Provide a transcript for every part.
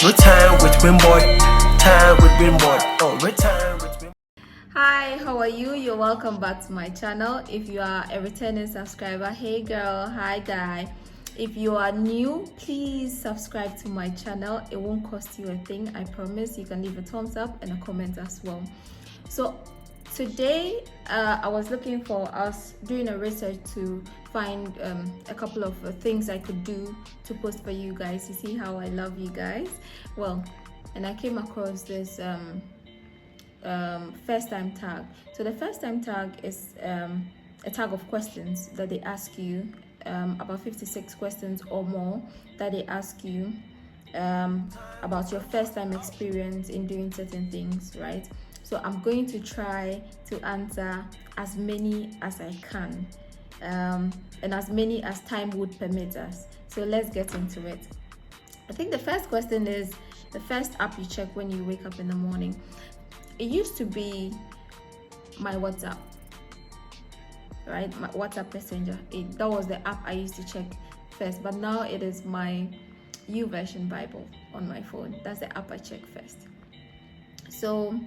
Return with Wimboard. Time with Wimboard. Oh, return with Wimboard. Hi, how are you? You're welcome back to my channel. If you are a returning subscriber, hey girl, hi guy. If you are new, please subscribe to my channel. It won't cost you a thing, I promise. You can leave a thumbs up and a comment as well. So today I was looking for us doing a research to find a couple of things I could do to post for you guys to see how I love you guys. Well, and I came across this first time tag. So the first time tag is a tag of questions that they ask you, about 56 questions or more that they ask you about your first time experience in doing certain things, right? So I'm going to try to answer as many as I can, and as many as time would permit us. So let's get into it. I think the first question is the first app you check when you wake up in the morning. It used to be my WhatsApp, right? My WhatsApp Messenger. That was the app I used to check first, but now it is my YouVersion Bible on my phone. That's the app I check first. So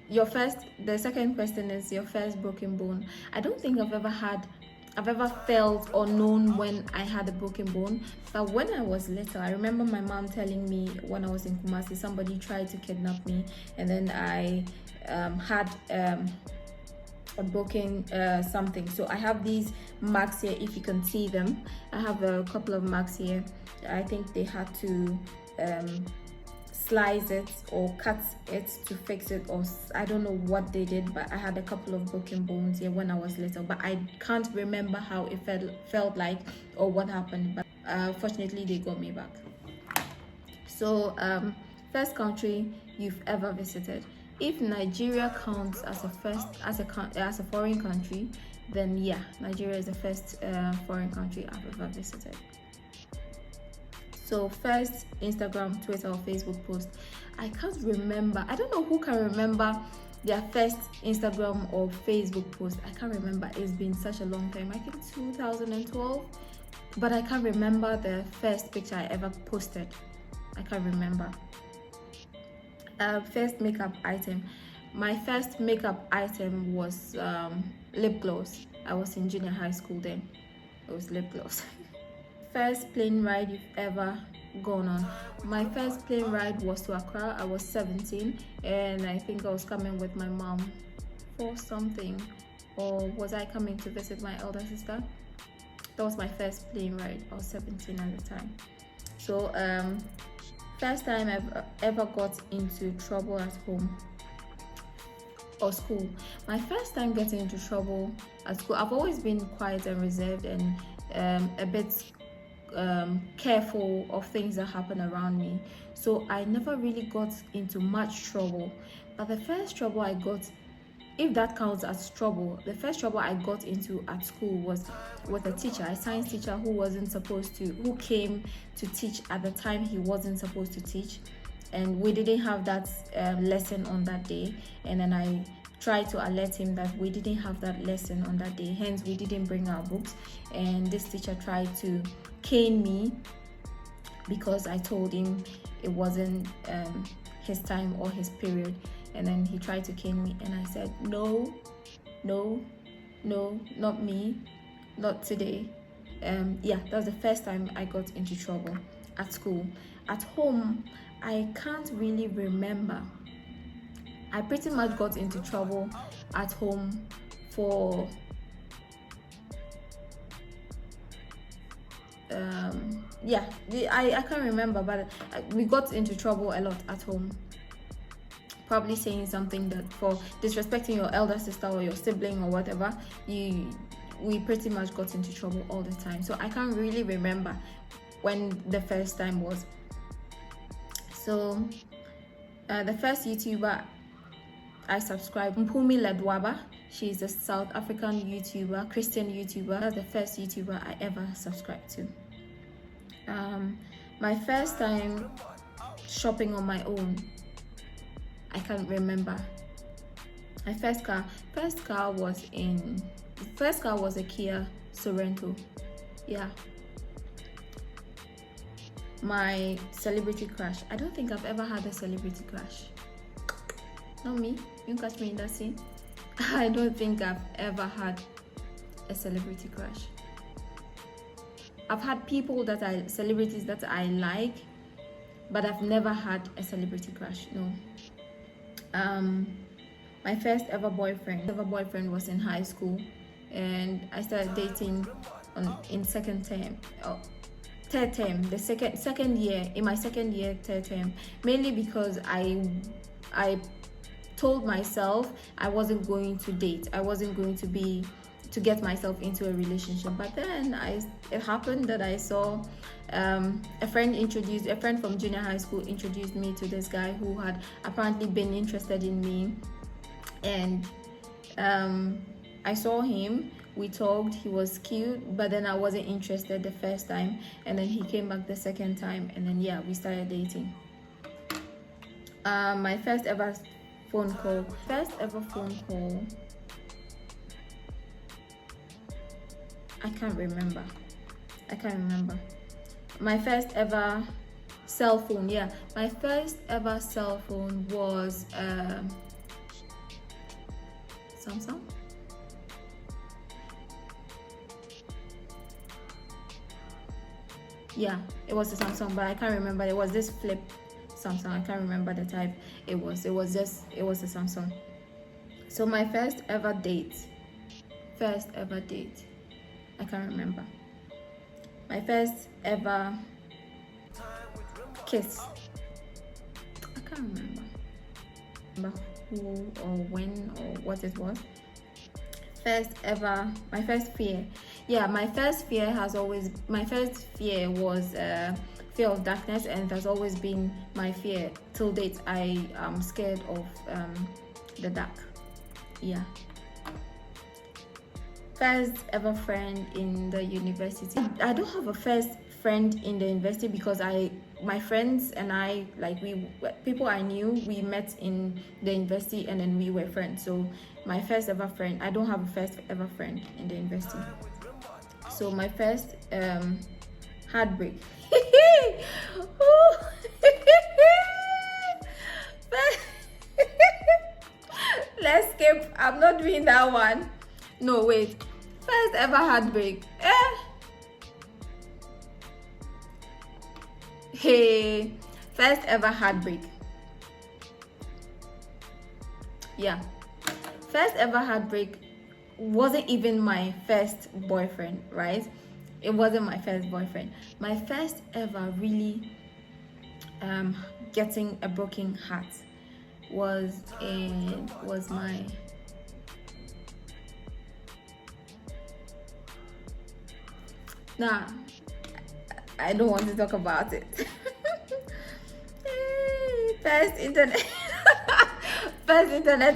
the second question is your first broken bone. I don't think I've ever felt or known when I had a broken bone, but when I was little, I remember my mom telling me when I was in Kumasi, somebody tried to kidnap me, and then I had a broken something. So I have these marks here, if you can see them. I have a couple of marks here. I think they had to slice it or cut it to fix it, or I don't know what they did, but I had a couple of broken bones here when I was little, but I can't remember how it felt like or what happened, but fortunately they got me back. So first country you've ever visited. If Nigeria counts as a foreign country, then yeah, Nigeria is the first foreign country I've ever visited. So first Instagram, Twitter, or Facebook post. I can't remember. I don't know who can remember their first Instagram or Facebook post. I can't remember. It's been such a long time. I think 2012. But I can't remember the first picture I ever posted. I can't remember. First makeup item. My first makeup item was lip gloss. I was in junior high school then. It was lip gloss. First plane ride you've ever gone on. My first plane ride was to Accra. I was 17, and I think I was coming with my mom for something, or was I coming to visit my elder sister? That was my first plane ride. I was 17 at the time. So first time I've ever got into trouble at home or school. My first time getting into trouble at school, I've always been quiet and reserved and a bit careful of things that happen around me, so I never really got into much trouble. But the first trouble I got, if that counts as trouble, the first trouble I got into at school was with a teacher, a science teacher who came to teach at the time he wasn't supposed to teach, and we didn't have that lesson on that day, and then I tried to alert him that we didn't have that lesson on that day, hence we didn't bring our books, and this teacher tried to cane me because I told him it wasn't his time or his period, and then he tried to cane me, and I said no, not me, not today. Yeah, that was the first time I got into trouble at school. At home, I can't really remember. I pretty much got into trouble at home for I can't remember, but we got into trouble a lot at home. Probably saying something that, for disrespecting your elder sister or your sibling or whatever, we pretty much got into trouble all the time. So I can't really remember when the first time was. So the first YouTuber I subscribed, Mpumi Ledwaba. She's a South African YouTuber, Christian YouTuber. That's the first YouTuber I ever subscribed to. My first time shopping on my own, I can't remember. My first car was a Kia Sorento. Yeah. My celebrity crush. I don't think I've ever had a celebrity crush. Not me. You catch me in that scene. I don't think I've ever had a celebrity crush. I've had people celebrities that I like, but I've never had a celebrity crush. No. My first ever boyfriend was in high school, and I started dating in second term. Third term, the second year, in my second year, third term, mainly because I told myself I wasn't going to date. I wasn't going to get myself into a relationship. But then it happened that I saw a friend from junior high school introduced me to this guy who had apparently been interested in me, and I saw him. We talked, he was cute, but then I wasn't interested the first time, and then he came back the second time, and then yeah, we started dating. My first ever phone call. I can't remember. My first ever cell phone, my first ever cell phone was Samsung. Yeah, it was a Samsung, but I can't remember. It was this flip Samsung. I can't remember the type it was. It was a Samsung. So my first ever date, I can't remember. My first ever kiss, I can't remember who or when or what it was. My first fear. Yeah, my first fear was fear of darkness, and it has always been my fear till date. I am scared of the dark. Yeah. First ever friend in the university. I don't have a first friend in the university because my friends and I, people I knew, we met in the university and then we were friends. So my first ever friend, I don't have a first ever friend in the university. So my first heartbreak. Let's skip. I'm not doing that one. No, wait. First ever heartbreak. Hey, first ever heartbreak. Yeah. First ever heartbreak wasn't even my first boyfriend, right? It wasn't my first boyfriend. My first ever really getting a broken heart was my I don't want to talk about it. First internet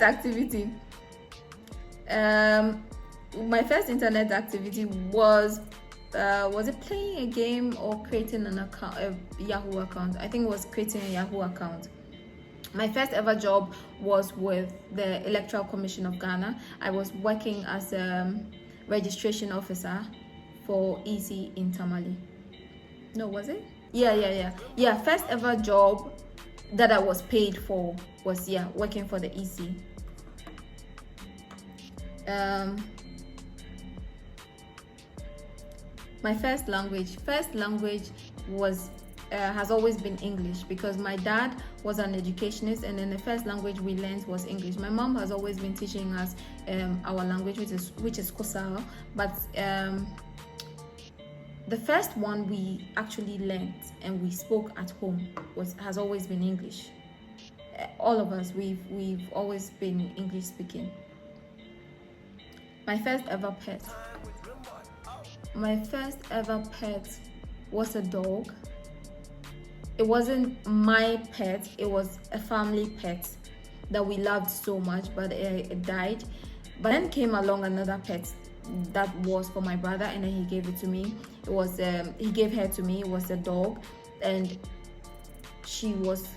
activity. My first internet activity was it playing a game or creating an account, a Yahoo account? I think it was creating a Yahoo account. My first ever job was with the Electoral Commission of Ghana. I was working as a registration officer for EC in Tamale. No, was it? Yeah, first ever job that I was paid for was working for the EC. My first language was has always been English, because my dad was an educationist, and then the first language we learned was English. My mom has always been teaching us our language, which is Kosao, but the first one we actually learned and we spoke at home has always been English. All of us, we've always been English speaking. My first ever pet. My first ever pet was a dog. It wasn't my pet, it was a family pet that we loved so much, but it died. But then came along another pet that was for my brother, and then he gave it to me. It was he gave her to me. It was a dog, and she was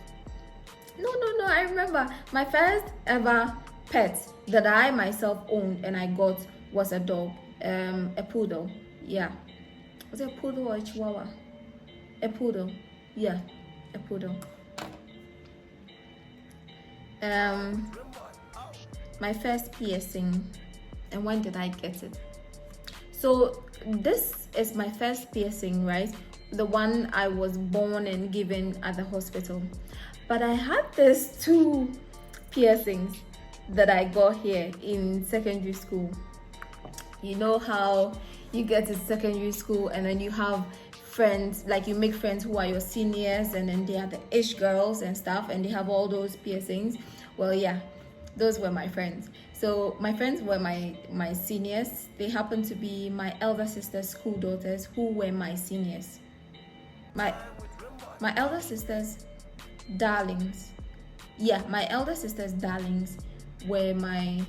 I remember my first ever pet that I myself owned and I got was a dog, a poodle. Yeah, was it a poodle or a chihuahua? A poodle. Yeah, a poodle. My first piercing, and when did I get it? So this is my first piercing, right? The one I was born and given at the hospital. But I had these two piercings that I got here in secondary school. You know how you get to secondary school and then you have friends, like you make friends who are your seniors, and then they are the ish girls and stuff, and they have all those piercings. Well, yeah, those were my friends. So my friends were my seniors. They happened to be my elder sister's school daughters who were my seniors. My elder sister's darlings. Yeah, my elder sister's darlings were my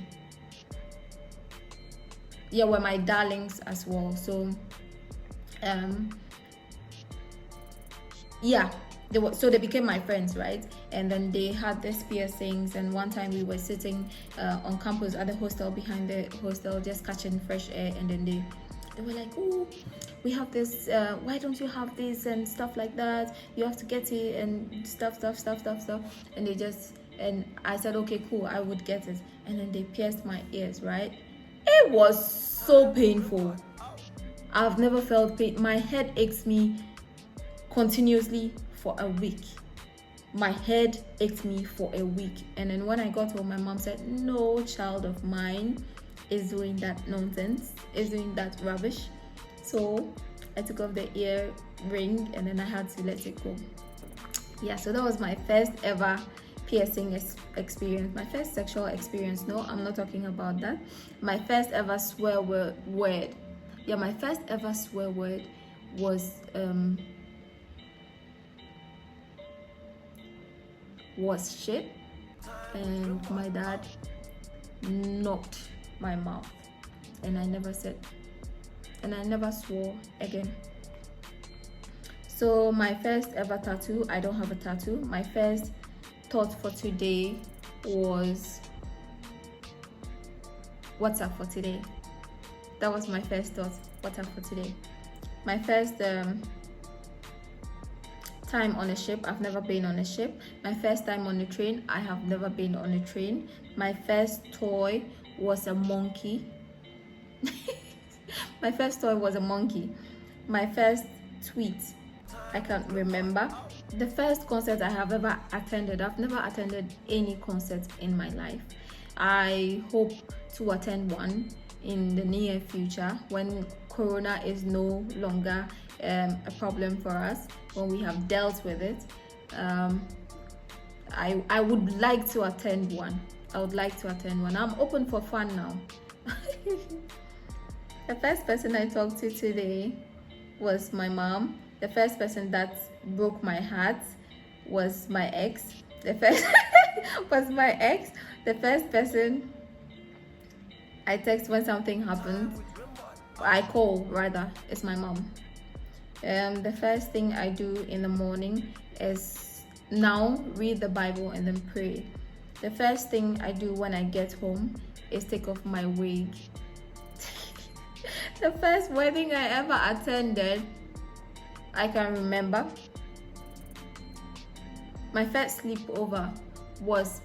darlings as well. So yeah, they became my friends, right? And then they had these piercings, and one time we were sitting on campus at the hostel, behind the hostel, just catching fresh air, and then they were like, oh, we have this, why don't you have this, and stuff like that, you have to get it, and stuff. And they just, and I said, okay, cool, I would get it. And then they pierced my ears, right? It was so painful. I've never felt pain. My head aches me continuously for a week. My head ached me for a week. And then when I got home, my mom said, no child of mine is doing that nonsense, is doing that rubbish. So I took off the earring and then I had to let it go. Yeah, so that was my first ever piercing experience. My first sexual experience. No, I'm not talking about that. My first ever swear word. Yeah, my first ever swear word was shit, and my dad knocked my mouth, and I never swore again. So my first ever tattoo, I don't have a tattoo. My first thought for today was what's up for today. That was my first thought, what's up for today. My first time on a ship, I've never been on a ship. My first time on a train, I have never been on a train. My first toy was a monkey. My first toy was a monkey. My first tweet, I can't remember. The first concert I have ever attended, I've never attended any concert in my life. I hope to attend one in the near future when Corona is no longer a problem for us, when we have dealt with it. I would like to attend one. I'm open for fun now. The first person I talked to today was my mom. The first person that broke my heart was my ex. The first The first person I text when something happens, I call rather, is my mom. The first thing I do in the morning is now read the Bible and then pray. The first thing I do when I get home is take off my wig. The first wedding I ever attended, I can remember. My first sleepover was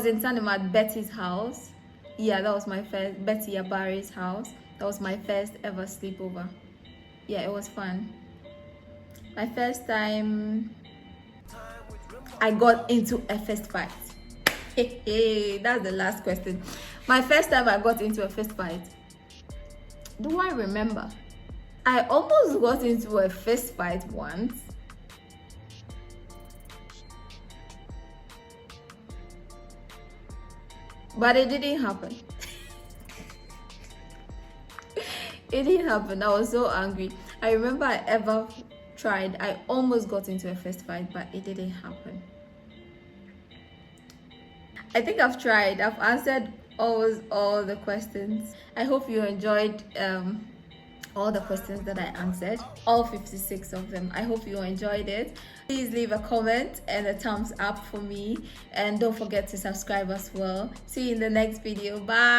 in Tandem at Betty's house. Yeah, that was my first, Betty Abari's house. That was my first ever sleepover. Yeah, it was fun. My first time I got into a fist fight. Hey, that's the last question. My first time I got into a fist fight. Do I remember? I almost got into a fist fight once. But it didn't happen. It didn't happen. I was so angry. I remember I almost got into a fist fight, but it didn't happen. I think I've tried. I've answered all the questions. I hope you enjoyed all the questions that I answered, all 56 of them. I hope you enjoyed it. Please leave a comment and a thumbs up for me, and don't forget to subscribe as well. See you in the next video. Bye.